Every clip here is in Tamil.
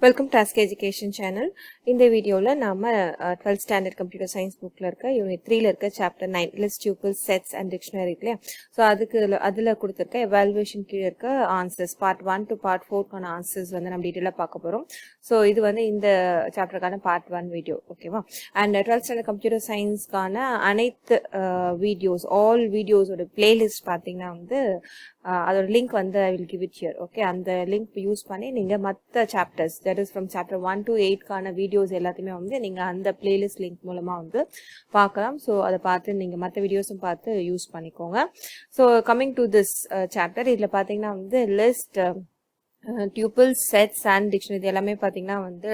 Welcome to Ask Education channel. இந்த வீடியோல நாம 12th standard computer science bookல இருக்க unit 3ல இருக்க chapter 9 list tuples sets and dictionary இல்லையா சோ அதுல கொடுத்திருக்க evaluation கீழ இருக்க answers part 1 to part 4 கான answers வந்து நம்ம டீடைலா பார்க்க போறோம். சோ இது வந்து இந்த சாப்டர்கான part 1 வீடியோ ஓகேவா. and 12th standard computer science கான அனைத்து வீடியோஸ் all videos ஓட playlist பாத்தீங்கன்னா வந்து அதோட லிங்க் வந்து I will give it here. okay அந்த லிங்க் யூஸ் பண்ணி நீங்க மத்த chapters that is from chapter 1 to 8 கான வீடியோஸ் எல்லாத்தையுமே வந்து நீங்க அந்த பிளேலிஸ்ட் லிங்க் மூலமா வந்து பார்க்கலாம். சோ அத பார்த்து நீங்க மத்த வீடியோஸும் பார்த்து யூஸ் பண்ணிக்கோங்க. So coming to this chapter இதுல பாத்தீங்கன்னா வந்து list tuples sets and dictionary இது எல்லாமே பாத்தீங்கன்னா வந்து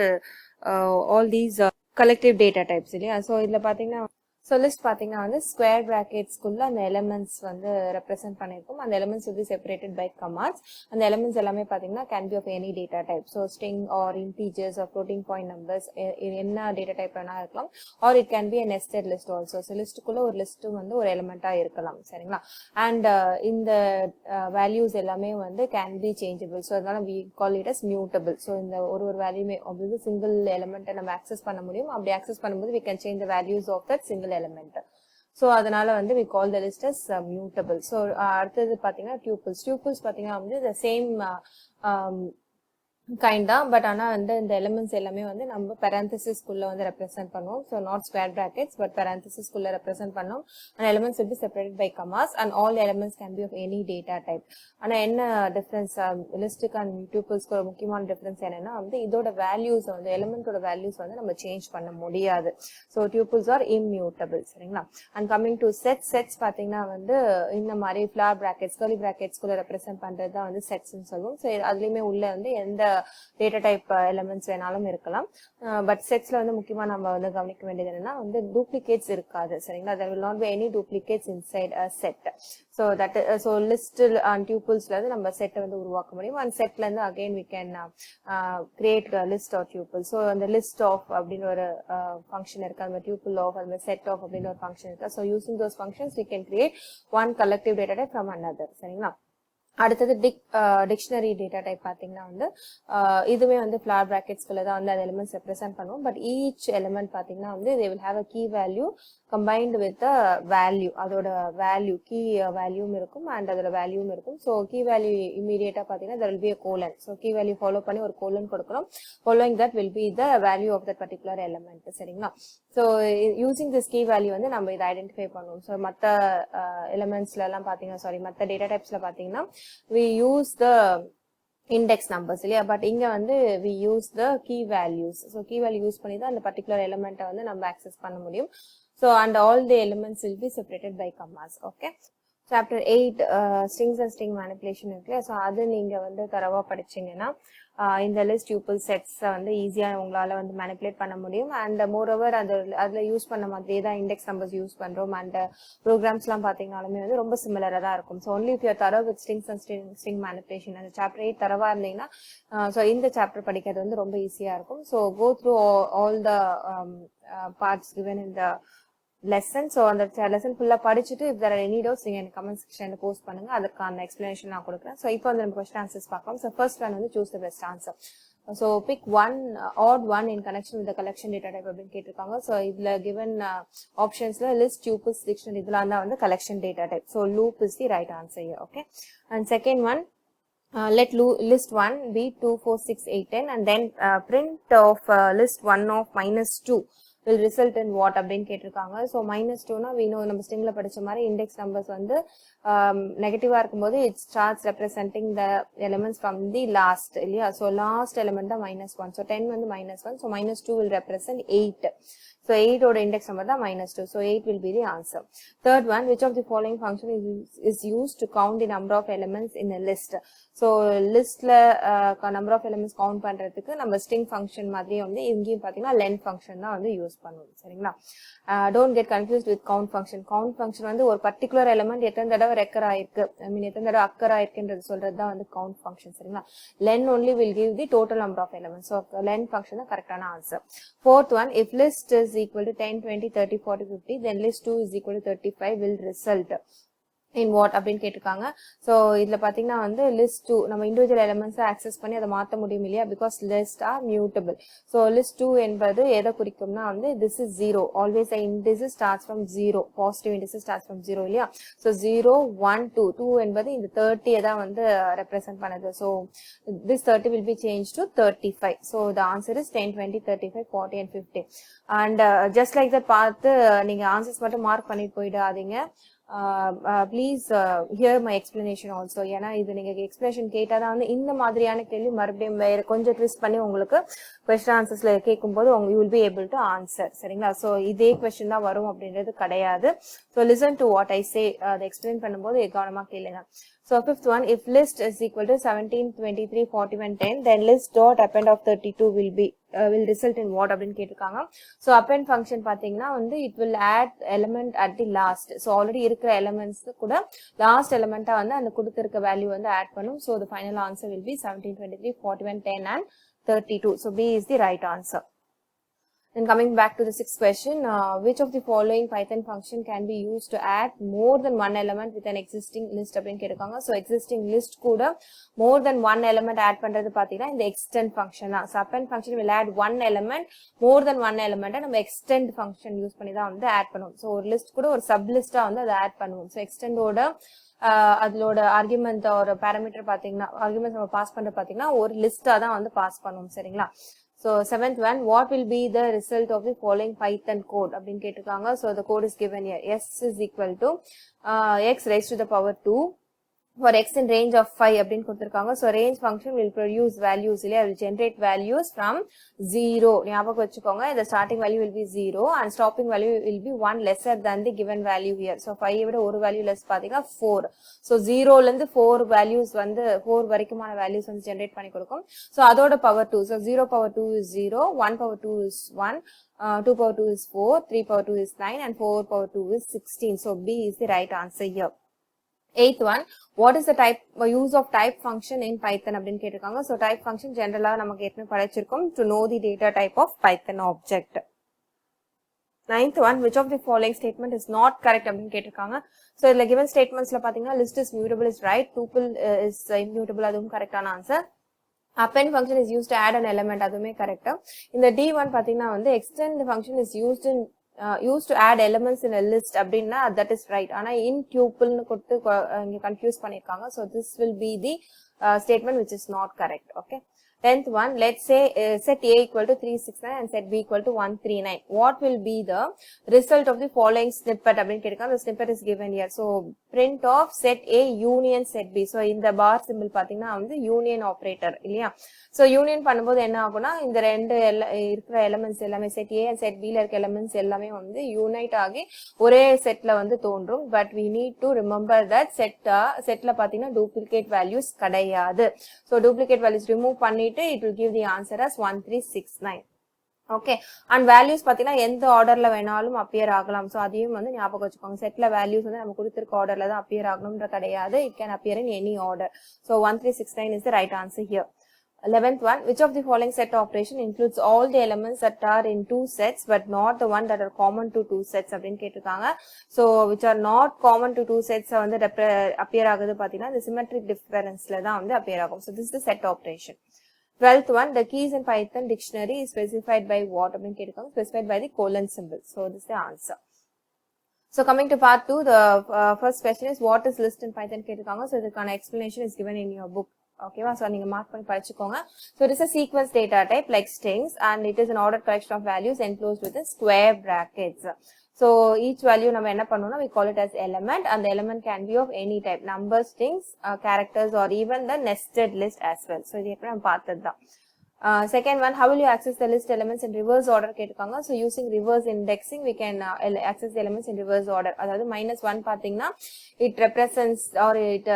all these collective data types இல்லையா. சோ இதுல பாத்தீங்கன்னா So list பாத்தீங்கன்னா வந்து square brackets குள்ள அந்த elements வந்து represent பண்ணிருக்கும். அந்த elements will be separated by commas. அந்த elements எல்லாமே பாத்தீங்கன்னா can be of any data type. So string or integers or floating point numbers என்ன data type வேணா இருக்கலாம். Or it can be a nested list also. So list குள்ள ஒரு list வந்து ஒரு element-ஆ இருக்கலாம். சரிங்களா. And இந்த values எல்லாமே வந்து can be changeable. So அதனால we call it as mutable. So இந்த ஒரு வேல்யூமே obviously single element நம்ம access பண்ண முடியும். அப்படி access பண்ணும்போது we can change the values of that single element. So அதனால வந்து we call the list as mutable. So அடுத்தது பாத்தீங்கன்னா tuples பாத்தீங்கன்னா வந்து the same kind of but ஆனா வந்து இந்த elements எல்லாமே வந்து நம்ம parenthesis குள்ள வந்து represent பண்ணுவோம். So not square brackets but parenthesis குள்ள represent பண்ணோம். and elements will be separated by commas and all elements can be of any data type. ஆனா என்ன difference லிஸ்ட்க்கு and tuples க்கு முக்கியமான difference என்னன்னா வந்து இதோட values வந்து elementோட values வந்து நம்ம change பண்ண முடியாது. So tuples are immutable. சரிங்களா. and coming to sets பாத்தீங்கன்னா வந்து இந்த மாதிரி flower brackets curly brackets குள்ள represent பண்றது தான் வந்து sets ன்னு சொல்லுவோம். So அதுலயுமே உள்ள வந்து எந்த data type elements வேணாலும் இருக்கலாம். பட் செட்ஸ்ல வந்து முக்கியமா நம்ம வந்து கவனிக்க வேண்டியது என்னன்னா வந்து duplicates இருக்காது. சரிங்களா. there will not be any duplicates inside a set. so list and tuples ல இருந்து நம்ம செட் வந்து உருவாக்க முடியும். and setல இருந்து again we can create a list or tuple. so அந்த list of அப்படின ஒரு function இருக்கு. அந்த tuple of அந்த set of அப்படின ஒரு function இருக்கு. so using those functions we can create one collective data type from another. சரிங்களா. அடுத்தது டிக்ஷனரி டேட்டா டைப் பாத்தீங்கன்னா வந்து இதுவே வந்து flower brackets குள்ள தான் வந்து அந்த எலிமெண்ட்ஸ் ரெப்ரசென்ட் பண்ணுவோம். பட் ஈச் எலிமெண்ட் பாத்தீங்கன்னா வந்து they will have a key value combined with the value. அதோட value key value இருக்கும் and அதோட value இருக்கும். so key value immediate பாத்தீங்கன்னா there will be a colon. so key value follow பண்ணி ஒரு colon கொடுக்கிறோம். following that will be the value of that particular element. சரிங்களா. so using this key value வந்து நம்ம இதை ஐடென்டிஃபை பண்ணுவோம். so மத்த எலிமெண்ட்ஸ்ல எல்லாம் பாத்தீங்கன்னா மத்த டேட்டா டைப்ஸ்ல பாத்தீங்கன்னா we use the index numbers இல்லையா. பட் இங்க வந்து we use the key values. so key value use பண்ணி தான் அந்த particular element வந்து நம்ம access பண்ண முடியும். so and all the elements will be separated by commas. okay chapter 8 strings and string manipulation இருக்கு. so அது நீங்க வந்து தரவா படிச்சீங்கன்னா இந்த லிஸ்ட் tuples sets வந்து ஈஸியா உங்களால வந்து மேனிபுலேட் பண்ண முடியும். and moreover அதுல யூஸ் பண்ண மாதிரியே தான் இண்டெக்ஸ் நம்பர்ஸ் யூஸ் பண்றோம். and ப்ரோக்ராம்ஸ்லாம் பாத்தீங்கன்னாலுமே வந்து ரொம்ப சிமிலரா தான் இருக்கும். so only if you are thorough with strings and string manipulation அந்த chapter 8 தரவா இருந்தீங்கன்னா so இந்த சாப்டர் படிக்கிறது வந்து ரொம்ப ஈஸியா இருக்கும். so go through all the parts given in the lesson. so அந்த lesson full படிச்சிட்டு if there are any doubts நீங்க எனக்கு comment section ல போஸ்ட் பண்ணுங்க. அதுக்கான explanation நான் கொடுக்கிறேன். so இப்போ வந்து நம்ம question answers பார்க்கலாம். so first one வந்து choose the best answer. so pick one odd one in connection with the collection data type அப்படின்னு கேட்டிருக்காங்க. so இதுல given optionsல list tuples dictionary இதெல்லாம் தான் வந்து collection data type. so loop is the right answer here. okay and second one let list 1 be 2 4 6 8 10 and then print of list 1 of -2 will result in what அப்படின்னு கேட்டிருக்காங்க. so -2 we know நம்ம ஸ்ட்ரிங்ல படிச்ச மாதிரி இண்டெக்ஸ் நம்பர்ஸ் வந்து நெகட்டிவா இருக்கும்போது it starts representing the elements from the last இல்லையா. so last element தான் -1. so 10 வந்து -1. so -2 will represent 8. so 8 ஓட இண்டெக்ஸ் நம்பர் தான் -2. so 8 will be the answer. Third one, which of the following function is used to count the number of elements in a list. so listல number of elements count பண்றதுக்கு நம்ம string function மாதிரி வந்து இங்கேயும் பாத்தீங்கன்னா len function தான் வந்து யூஸ் பண்ணுவோம். சரிங்களா. don't get confused with count function. count function வந்து ஒரு particular element எத்தனை தடவை ரெக்கர் ஆயிருக்கு எத்தனை தடவை அக்கர் ஆயிருக்குன்றது சொல்றது தான் வந்து count function. சரிங்களா. len only will give the total number of elements. so len function தான் கரெக்டான answer. Fourth one, if list is equal to 10 20 30 40 50 then list 2 is equal to 35 will result. in what அப்படின்னு கேட்டிருக்காங்க. ஸோ இதில் பார்த்தீங்கன்னா வந்து list 2 நம்ம இண்டிவிஜுவல் எலிமெண்ட்ஸை ஆக்சஸ் பண்ணி அதை மாற்ற முடியும் இல்லையா, because list are mutable. So list 2 என்பது எதை குறிக்கும்னா வந்து this is 0, always the indices starts from 0, positive indices starts from 0 இல்லையா. ஸோ 0 1 2 2 என்பது இந்த 30 தான் வந்து ரெப்ரசென்ட் பண்ணுது. So this 30 will be changed to 35. So the answer is 10 20 35 40 and 50. And just like that பார்த்து நீங்க ஆன்சர்ஸ் மட்டும் மார்க் பண்ணிட்டு போயிடாதீங்க. Please here my explanation also. ஏன்னா இது நீங்க எக்ஸ்பிளனேஷன் கேட்டாதான் வந்து இந்த மாதிரியான கேள்வி மறுபடியும் வேற கொஞ்சம் ட்விஸ்ட் பண்ணி உங்களுக்கு கொஸ்டின் ஆன்சர்ஸ்ல கேட்கும்போது you will be able to answer. சரிங்களா. ஸோ இதே கொஸ்டின் தான் வரும் அப்படின்றது கிடையாது. So listen to what I say. அதை எக்ஸ்பிளைன் பண்ணும்போது கவனமா கேளுங்க. So fifth one, if list is equal to 17 23 41 10, then list dot append of 32 will result in what அப்படின்னு கேட்டிருக்காங்க. So append function பாத்தீங்கன்னா வந்து it will add element at the last. So already இருக்கிற elements கூட last element வந்து அந்த கொடுத்திருக்க value வந்து add பண்ணும். So the final answer will be 17 23 41 10 and 32. So B is the right answer. Then coming back to the sixth question, which of the following Python function can be used to add more than one element with an existing list அப்படின்னு கேட்டிருக்காங்க. So existing list கூட more than one element add பண்றது பாத்தீங்கன்னா இந்த extend function தான். So append function will add one element, more than one element நம்ம extend function யூஸ் பண்ணி தான் வந்து add பண்ணுவோம். So ஒரு list கூட ஒரு sub list வந்து அதை add பண்ணுவோம். So extend ஓட அதோட ஆர்குமெண்ட் ஒரு பேராமீட்டர் பாத்தீங்கன்னா ஆர்குமெண்ட் நம்ம பாஸ் பண்ற பாத்தீங்கன்னா ஒரு லிஸ்டா தான் வந்து பாஸ் பண்ணுவோம். சரிங்களா. So seventh one, what will be the result of the following Python code அப்படின்னு கேட்டிருக்காங்க. So the code is given here. S is equal to x raised to the power 2 for x in range of 5 அப்படின்னு கொடுத்திருக்காங்க. So range function will produce values இல்லையா, will generate values from 0. ஞாபகம் வச்சுக்கோங்க, the starting value will be 0 and stopping value will be 1 lesser than the given value here. So 5 விட ஒரு value less பாத்தீங்கன்னா 4. So 0ல இருந்து 4 values வந்து 4 வரைக்குமான values வந்து generate பண்ணி கொடுக்கும். So அதோட power 2. So 0 power 2 is 0, 1 power 2 is 1, 2 power 2 is 4, 3 power 2 is 9 and 4 power 2 is 16. So B is the right answer here. Eighth one, what is the use of type function in Python அப்படின்னு கேட்டிருக்காங்க. So type function generally நமக்கு ஏற்கனவே படிச்சிருக்கோம், to know the data type of Python object. Ninth one, which of the following statement is not correct அப்படின்னு கேட்டிருக்காங்க. So இதுல given statementsல பாத்தீங்கன்னா list is mutable is right, tuple is immutable அதுவும் கரெக்டான answer. Append function is used to add an element அதுவுமே கரெக்ட். இந்த D1 பாத்தீங்கன்னா வந்து extend function is used to add elements in a list அப்படின்னா that is right. ஆனா in tuple னு கொடுத்து இங்க கன்ஃபியூஸ் பண்ணிருக்காங்க. So this will be the statement which is not correct. Okay. 10th one, let's say set A equal to 369 and set B equal to 139. What will be the result of the following snippet அப்படின்னு கேட்டிருக்காங்க. The snippet is given here. So print of set A union set B. So இந்த bar symbol பாத்தீங்கன்னா வந்து union operator இல்லையா. So union பண்ணும்போது என்ன ஆகும்னா இந்த ரெண்டு இருக்கிற எலிமெண்ட்ஸ் எல்லாமே set A and set B ல இருக்க எலிமெண்ட்ஸ் எல்லாமே வந்து யூனைட் ஆகி ஒரே செட்ல வந்து தோன்றும். But we need to remember that setல பாத்தீங்கன்னா duplicate values கிடையாது. So duplicate values remove பண்ணிட்டு it will give the answer as 1369. Okay. And values பாத்தீங்கன்னா எந்த ஆர்டர்ல வேணாலும் appear ஆகலாம். So அதையும் வந்து ஞாபகம் வச்சுக்கோங்க. செட்ல values வந்து நம்ம கொடுத்திருக்க ஆர்டர்ல தான் appear ஆகணும்ன்ற கிடையாது. It can appear in any order. So 1369 is the right answer here. 11th one, which of the following set operation includes all the elements that are in two sets but not the one that are common to two sets அப்படின்னு கேட்டிருக்காங்க. So which are not common to two sets வந்து appear ஆகுது பாத்தீங்கன்னா the symmetric differenceல தான் வந்து appear ஆகும். So this is the set operation. 12th one, the keys in Python dictionary is specified by what அப்படின்னு கேட்டிருக்காங்க. Specified by the colon symbol. So this is the answer. So coming to part 2, the first question is what is list in Python கேட்டிருக்காங்க. So இதுக்கான explanation is given in your book. Okay, so நீங்க மார்க் பண்ணி படிச்சுக்கோங்க. So it is a sequence data type like strings and it is an ordered collection of values enclosed within square brackets. So each value நம்ம என்ன பண்ணுவோம்னா we call it as element and the element can be of any type, numbers, strings, characters or even the nested list as well. So இது எப்படி நம்ம பார்த்ததுதான். Second one, how will you access the list elements in reverse order கேட்டிருக்காங்க. So using reverse indexing we can access the elements in reverse order. அதாவது -1 பாத்தீங்கன்னா it represents or it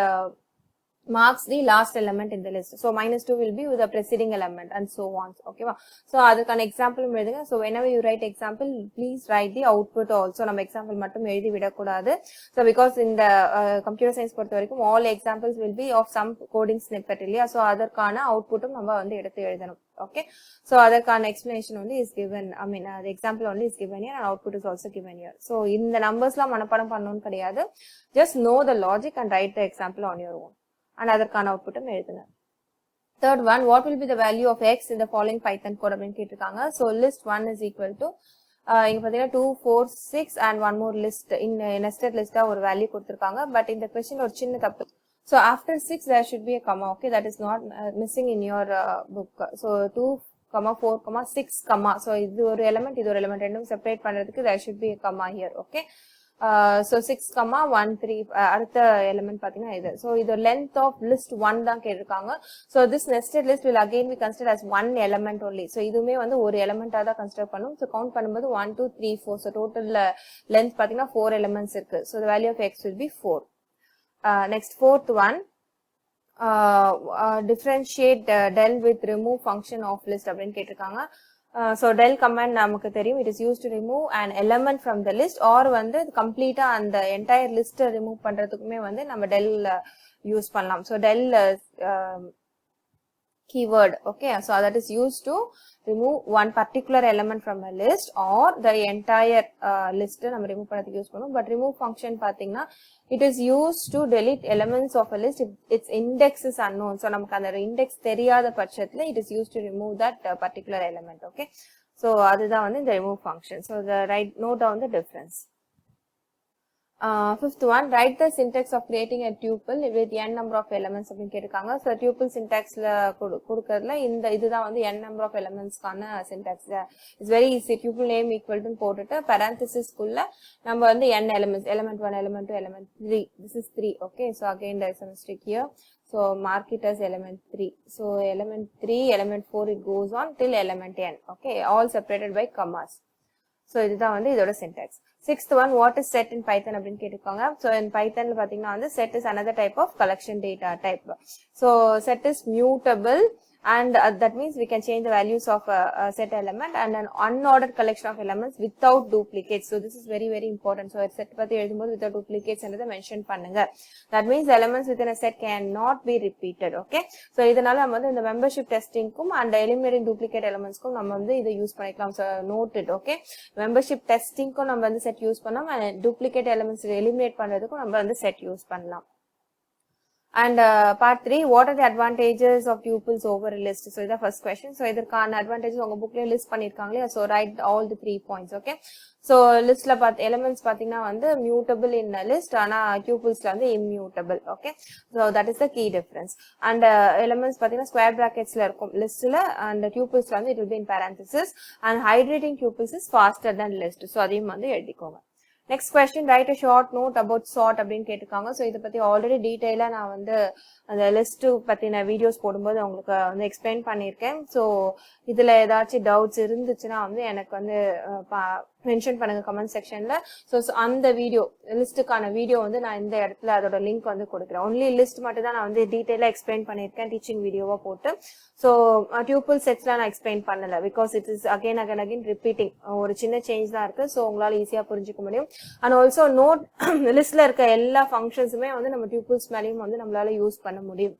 marks the last element in the list. So minus 2 will be with the preceding element and so on. Okay. So adukana example எழுதுங்க. So whenever you write example, please write the output also. நம்ம example மட்டும் எழுதி விடக்கூடாது. So because in the computer science பொறுத்த வரைக்கும் all examples will be of some coding snippet இல்லையா. So அதற்கான outputம் நம்ம வந்து எடுத்து எழுதணும். Okay. So அதற்கான explanation only is given. I mean the example only is given here and output is also given here. So இந்த நம்பர்ஸ்லாம் மனப்பாடம் பண்ணனும் கிடையாது. Just know the logic and write the example on your own. And அதற்கான outputம் எழுதுங்க. Third one, what will be the value of x in the following Python code அப்படினு கேட்டிருக்காங்க. So list 1 is equal to இங்க பாத்தீங்கன்னா 2 4 6 and one more list in nested list ஒரு வேல்யூ கொடுத்திருக்காங்க. பட் இந்த क्वेश्चन ஒரு சின்ன தப்பு. So after 6 there should be a comma. Okay, that is not missing in your book. So 2 4 6 comma. So இது ஒரு element இது ஒரு element ரெண்டும் செப்பரேட் பண்றதுக்கு there should be a comma here. Okay. So 6 comma 1 3 அடுத்த element பாத்தீங்கன்னா இது. So இது length of list 1 தான் கேட்டிருக்காங்க. So this nested list will again be considered as one element only. So இதுமே வந்து ஒரு element தான் கன்சிடர் பண்ணும். So count பண்ணும்போது 1 2 3 4. So total length பாத்தீங்கன்னா 4 elements இருக்கு. So the value of x will be 4. Next fourth one, differentiate del with remove function of list அப்படினு கேட்டிருக்காங்க. So del command நமக்கு தெரியும், it is used to remove an element from the list or வந்து complete அந்த entire list remove பண்றதுக்குமே வந்து நம்ம del use பண்ணலாம். So del keyword, okay, so that is used to remove one particular element from a list or the entire list நம்ம remove பண்ணதுக்கு யூஸ் பண்ணுவோம். But remove function பாத்தீங்கன்னா it is used to delete elements of a list if its index is unknown. So நமக்கு அந்த index தெரியாத பட்சத்துல it is used to remove that particular element. Okay, so அதுதான் வந்து இந்த remove function. So the note down the difference. Fifth one, write the syntax of creating a tuple with n number of elements அப்படின்னு கேட்டிருக்காங்க. So tuple syntaxல கொடுக்கறதுல இதுதான் வந்து n number of elementsக்கான syntax. It's very easy. Tuple name equal to போட்டுட்டு parenthesis குள்ள நம்ம வந்து n elements, element 1, element 2, element 3. This is 3. Okay, so again there is a mistake here. So mark it as element 3. So element 3, element 4, it goes on till element n. Okay, all separated by commas. So இதுதான் வந்து இதோட syntax. Sixth one, what is set in Python அப்படின்னு கேட்டிருக்காங்க. So in Python பாத்தீங்கன்னா வந்து set is another type of collection data type. So set is mutable and that means we can change the values of a set element and an unordered collection of elements without duplicates. So this is very very important. So set பத்தி எழுதும்போது without duplicates என்றதை mention பண்ணுங்க. That means the elements within a set cannot be repeated. Okay, so இதனால நம்ம வந்து இந்த membership testingக்கும் and eliminating duplicate elementsக்கும் நம்ம வந்து இதை யூஸ் பண்ணிக்கலாம். So note it. Okay, membership testingக்கும் நம்ம வந்து set யூஸ் பண்ணலாம் and duplicate elements eliminate பண்றதுக்கும் நம்ம வந்து set யூஸ் பண்ணலாம். And part 3, what are the advantages of tuples over a list? So the first question. So இதற்கான advantages உங்க bookல list பண்ணிருக்காங்களே. So write all the 3 points. Okay, so listல elements பாத்தீங்கன்னா வந்து mutable in a list ஆனா tuples வந்து immutable. Okay, so that is the key difference. And elements பாத்தீங்கன்னா square bracketsல இருக்கும் listல and tuples வந்து it will be in parenthesis and hydrating tuples is faster than list. So அதையும் வந்து எழுதிக்கோங்க. Next question, write a short note about sort அப்படின்னு கேட்டிருக்காங்க. So இதை பத்தி already detailா நான் வந்து அந்த list பத்தின வீடியோஸ் போடும்போது உங்களுக்கு வந்து எக்ஸ்பிளைன் பண்ணியிருக்கேன். So இதுல ஏதாச்சும் டவுட்ஸ் இருந்துச்சுன்னா வந்து எனக்கு வந்து மென்ஷன் பண்ணுங்க கமெண்ட் செக்ஷன்ல. ஸோ அந்த வீடியோ லிஸ்ட்டுக்கான வீடியோ வந்து நான் இந்த இடத்துல அதோட லிங்க் வந்து கொடுக்குறேன். ஒன்லி லிஸ்ட் மட்டும் தான் நான் வந்து டீட்டெயிலாக எக்ஸ்பிளைன் பண்ணியிருக்கேன் டீச்சிங் வீடியோவா போட்டு. ஸோ டியூபிள் செட்ஸ்லாம் நான் எக்ஸ்பிளைன் பண்ணல because it is again repeating, ஒரு சின்ன சேஞ்ச் தான் இருக்கு. ஸோ உங்களால ஈஸியா புரிஞ்சுக்க முடியும். அண்ட் ஆல்சோ நோட் லிஸ்ட்ல இருக்க எல்லா ஃபங்க்ஷன்ஸுமே வந்து நம்ம டியூபிள்ஸ் மேலேயும் வந்து நம்மளால யூஸ் பண்ண முடியும்.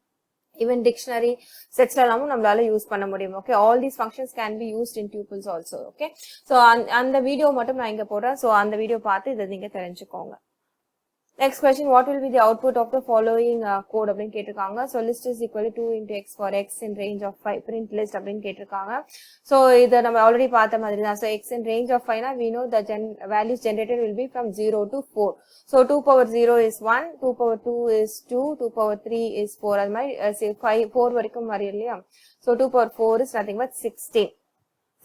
Even dictionary sets எல்லாமும் நம்மளால யூஸ் பண்ண முடியும். Okay, all these functions can be used in tuples also. Okay, so அந்த வீடியோ மட்டும் நான் இங்க போடுறேன். So அந்த வீடியோ பார்த்து இதை நீங்க தெரிஞ்சுக்கோங்க. Next question, what will be the output of the following code அப்படின்னு கேட்டிருக்காங்க. So list is equal to 2 into x for x in range of 5 print list அப்படின்னு கேட்டிருக்காங்க. So இதை நம்ம ஆல்ரெடி பார்த்த மாதிரி தான். So x in range of 5 na we know the values generated will be from 0 to 4. So 2 power 0 is 1, 2 power 2 is 2, 2 power 3 is 4. அது மாதிரி 4 வரைக்கும் வரும் இல்லையா. So 2 power 4 is nothing but 16.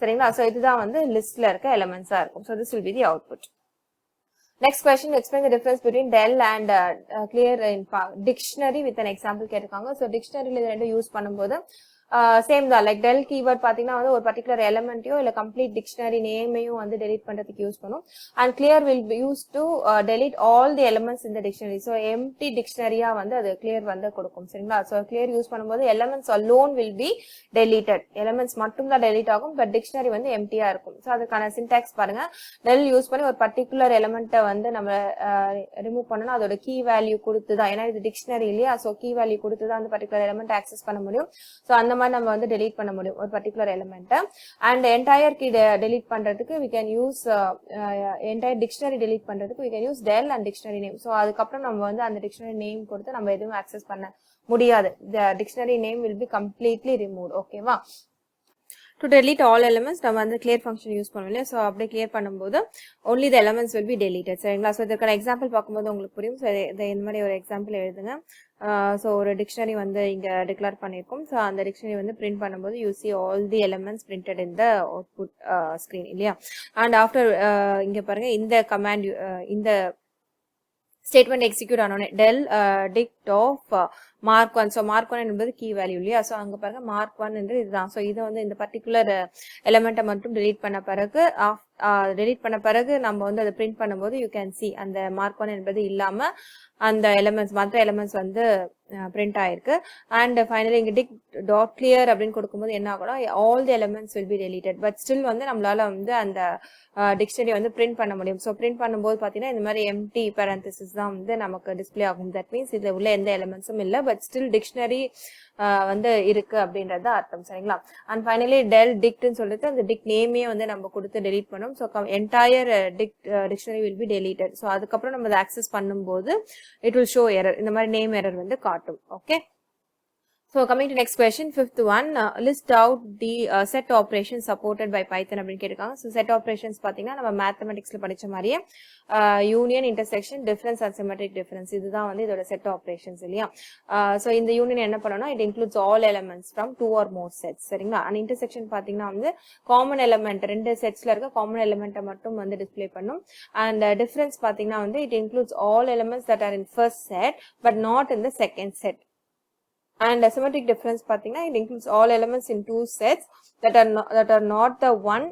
சரிங்களா. So இதுதான் வந்து லிஸ்ட்ல இருக்க எலிமெண்ட்ஸா இருக்கும். So this will be the output. Next question, explain the difference between del and clear in dictionary with an example கேட்டிருக்காங்க. So dictionaryல இது ரெண்டும் யூஸ் பண்ணும்போது சேம் தான் லைக் del keyword பாத்தீங்கன்னா வந்து ஒரு பர்டிகுலர் எலிமெண்ட்டையோ இல்ல கம்ப்ளீட் டிக்ஷனரி நேமையும் வந்து delete பண்றதுக்கு யூஸ் பண்ணும் and clear will be used to delete all the elements in the dictionary. So empty dictionary-ஆ வந்து அது clear வந்து கொடுக்கும் சரிங்களா. So clear யூஸ் பண்ணும்போது elements alone will be deleted. elements மட்டும் தான் delete ஆகும் but dictionary வந்து empty-ஆ இருக்கும். So அதுக்கான syntax பாருங்க. del யூஸ் பண்ணி ஒரு பர்டிகுலர் எலிமெண்ட்டை வந்து நம்ம ரிமூவ் பண்ணனும் அதோட key value கொடுத்து தான் ஏன்னா இது dictionary இல்லையா. So key value கொடுத்து தான் அந்த பர்டிகுலர் எலிமெண்ட் access பண்ண முடியும். So அந்த மாதிரி நம்ம வந்து delete பண்ண முடியும் ஒரு particular element and entire key delete பண்றதுக்கு we can use entire dictionary delete பண்றதுக்கு we can use del and dictionary name. So அதுக்கப்புறம் நம்ம வந்து அந்த dictionary name கொடுத்து நம்ம எதுவும் access பண்ண முடியாது. The dictionary name will be completely removed. ஓகேவா. To delete all elements நம்ம வந்து clear function யூஸ் பண்ணுவோம் இல்லையா. ஸோ அப்படியே clear பண்ணும்போது only the elements will be deleted சரிங்களா. ஸோ இதுக்கான எக்ஸாம்பிள் பார்க்கும்போது உங்களுக்கு புரியும். ஸோ இந்த மாதிரி ஒரு எக்ஸாம்பிள் எழுதுங்க. ஸோ ஒரு டிக்ஷனரி வந்து இங்கே டிக்ளேர் பண்ணியிருக்கோம். ஸோ அந்த டிக்ஷனரி வந்து பிரிண்ட் பண்ணும்போது you see all the elements printed in the output screen இல்லையா. அண்ட் ஆஃப்டர் இங்கே பாருங்க இந்த கமாண்ட் இந்த statement execute ஆனோனே del dict of mark 1. so mark 1 என்பது key value இல்லையா. so அங்க பாருங்க mark 1 என்று இதுதான். so இது வந்து இந்த பர்டிகுலர் எலிமெண்ட்டை மட்டும் delete பண்ண பிறகு நம்ம வந்து அதை print பண்ணும்போது you can see அந்த mark 1 என்பது இல்லாம அந்த எலிமெண்ட்ஸ் மற்ற எலிமெண்ட்ஸ் வந்து பிரிண்ட் ஆயிருக்கு. அண்ட் ஃபைனலி இங்க டிக் டாட் கிளியர் அப்படின்னு கொடுக்கும்போது என்ன ஆகும்னா all the elements will be deleted but still வந்து நம்மளால வந்து அந்த டிக்ஷனரி வந்து பிரிண்ட் பண்ண முடியும். ஸோ பிரிண்ட் பண்ணும்போது பார்த்தீங்கன்னா இந்த மாதிரி எம்டி பேரந்தசிஸ் தான் வந்து நமக்கு டிஸ்பிளே ஆகும். தட் மீன்ஸ் இதுல உள்ள எந்த எலிமெண்ட்ஸும் இல்லை பட் ஸ்டில் டிக்ஷனரி வந்து இருக்கு அப்படின்றது அர்த்தம் சரிங்களா. அண்ட் ஃபைனலி del dict-ன்னு சொல்லிட்டு அந்த டிக் நேமே வந்து நம்ம கொடுத்து டெலிட் பண்ணோம். So entire dictionary will be deleted. So அதுக்கப்புறம் நம்ம அதை ஆக்சஸ் பண்ணும்போது it will show error. இந்த மாதிரி நேம் எரர் வந்து காட்டும். Okay. So coming to next question, fifth one, list out the set operations supported by Python அப்படின்னு கேட்டிருக்காங்க. So set operations பாத்தீங்கன்னா நம்ம மேத்தமெட்டிக்ஸ்ல படிச்ச மாதிரியே union, intersection, difference and symmetric difference இதுதான் வந்து இதோட செட் ஆப்ரேஷன்ஸ் இல்லையா. ஸோ இந்த யூனியன் என்ன பண்ணணும்னா it includes all elements from 2 or more sets சரிங்களா. அண்ட் இன்டர்செக்ஷன் பாத்தீங்கன்னா வந்து காமன் எலிமெண்ட் ரெண்டு செட்ஸ்ல இருக்க காமன் எலிமெண்ட்டை மட்டும் வந்து டிஸ்பிளே பண்ணும். அண்ட் டிஃபரன்ஸ் பாத்தீங்கன்னா வந்து it includes all elements that are in first set but not in the second set. And symmetric difference பாத்தீங்கன்னா it includes all elements in two sets that are not the one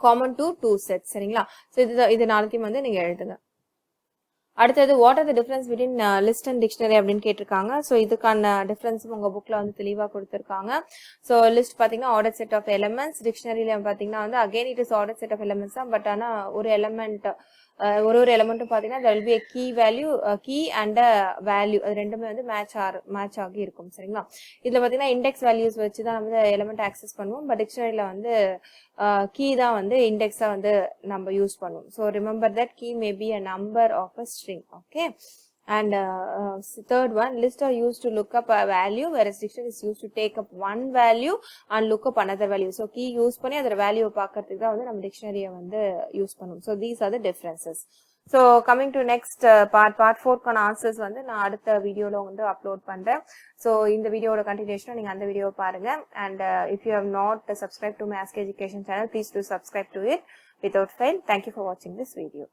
common to two sets சரிங்களா. சோ இது நாளைக்கு வந்து நீங்க எழுதுங்க. அடுத்தது what are the difference between list and dictionary அப்படின்னு கேட்டிருக்காங்க. ஸோ இதுக்கான டிஃபரன்ஸ் உங்க புக்ல வந்து தெளிவா கொடுத்திருக்காங்க. ஸோ லிஸ்ட் பாத்தீங்கன்னா ஆர்டர் செட் ஆஃப் எலிமெண்ட்ஸ், டிக்ஷனரியில பாத்தீங்கன்னா வந்து again it is order set of elements தான். பட் ஆனா ஒரு எலிமெண்ட் ஒரு எலிமெண்ட்டும் பாத்தீங்கன்னா there will be a key value key and a value அது ரெண்டுமே வந்து மேட்ச் ஆகி இருக்கும் சரிங்களா. இதுல பாத்தீங்கன்னா இண்டெக்ஸ் வேல்யூஸ் வச்சு தான் நம்ம எலிமெண்ட் ஆக்சஸ் பண்ணுவோம். பட் டிக்ஷனரியில வந்து key தான் வந்து இண்டெக்ஸா வந்து நம்ம யூஸ் பண்ணுவோம். So remember that key may be a number of a string. okay. And third one, list are used to look up a value whereas dictionary is used to take up one value and look up another value. So key use பண்ணி அதோட வேல்யூ பார்க்கிறதுக்கு தான் வந்து நம்ம டிக்ஷனரியை வந்து யூஸ் பண்ணுவோம். So these are the differences. So coming to next part 4க்கான ஆன்சர்ஸ் வந்து நான் அடுத்த வீடியோல வந்து அப்லோட் பண்றேன். So இந்த வீடியோட கண்டினியூஷனா நீங்க அந்த வீடியோவை பாருங்க. And if you have not subscribed to my Ask Education channel, please do subscribe to it without fail. Thank you for watching this video.